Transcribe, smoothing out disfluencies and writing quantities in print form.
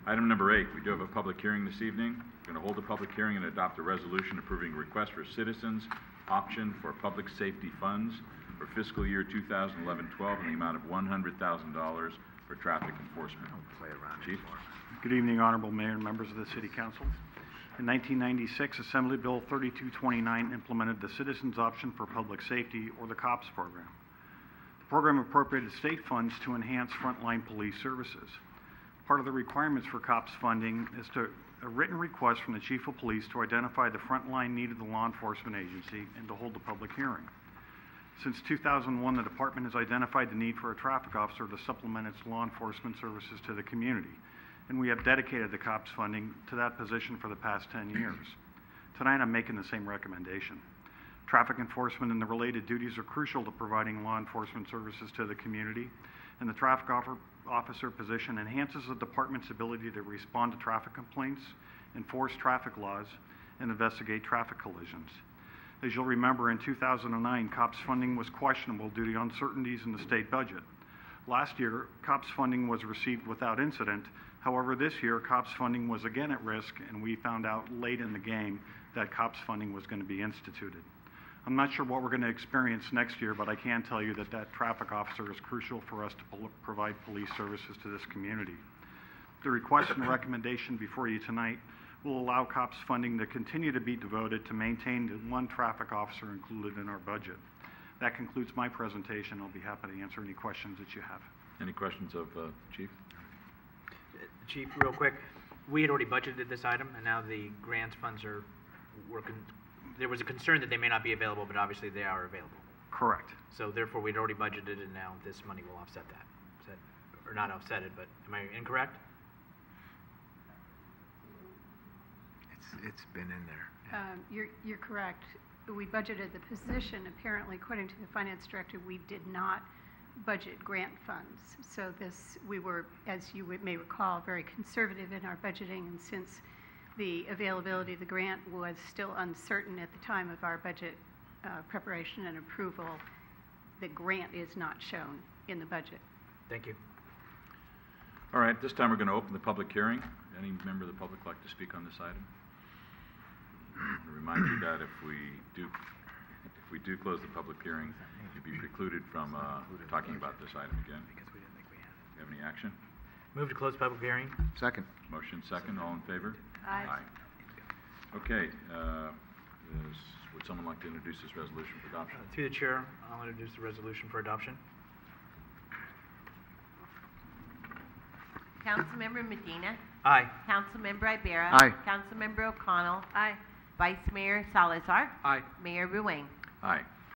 Item number 8, we do have a public hearing this evening. We're going to hold a public hearing and adopt a resolution approving a request for citizens option for public safety funds for fiscal year 2011-12 in the amount of $100,000 for traffic enforcement. Chief? Good evening, Honorable Mayor and members of the City Council. In 1996, Assembly Bill 3229 implemented the Citizens Option for Public Safety, or the COPS program. The program appropriated state funds to enhance frontline police services. Part of the requirements for COPS funding is a written request from the Chief of Police to identify the frontline need of the law enforcement agency and to hold a public hearing. Since 2001, the department has identified the need for a traffic officer to supplement its law enforcement services to the community, and we have dedicated the COPS funding to that position for the past 10 years. Tonight, I'm making the same recommendation. Traffic enforcement and the related duties are crucial to providing law enforcement services to the community, and the traffic officer position enhances the department's ability to respond to traffic complaints, enforce traffic laws, and investigate traffic collisions. As you'll remember, in 2009, COPS funding was questionable due to uncertainties in the state budget. Last year, COPS funding was received without incident. However, this year, COPS funding was again at risk, and we found out late in the game that COPS funding was going to be instituted. I'm not sure what we're going to experience next year, but I can tell you that that traffic officer is crucial for us to provide police services to this community. The request and recommendation before you tonight will allow COPS funding to continue to be devoted to maintain the one traffic officer included in our budget. That concludes my presentation. I'll be happy to answer any questions that you have. Any questions of Chief? Chief, real quick, we had already budgeted this item, and now the grants funds are there was a concern that they may not be available, but obviously they are available. Correct. So therefore, we'd already budgeted, and now this money will offset that. Is that, or not offset it, but am I incorrect? It's been in there. You're correct. We budgeted the position. Apparently, according to the finance director, we did not budget grant funds. So we were, as you may recall, very conservative in our budgeting, and since the availability of the grant was still uncertain at the time of our budget preparation and approval, the grant is not shown in the budget. Thank you. All right, this time we're going to open the public hearing. Any member of the public like to speak on this item? I remind you that if we do close the public hearing, you'd be precluded from talking about this item again. Because we didn't think we had. You have any action? Move to close public hearing. Second. Motion second. All in favor? Aye. Okay. Would someone like to introduce this resolution for adoption? Through the chair, I'll introduce the resolution for adoption. Councilmember Medina. Aye. Councilmember Ibera. Aye. Councilmember O'Connell. Aye. Vice Mayor Salazar. Aye. Mayor Ruane. Aye.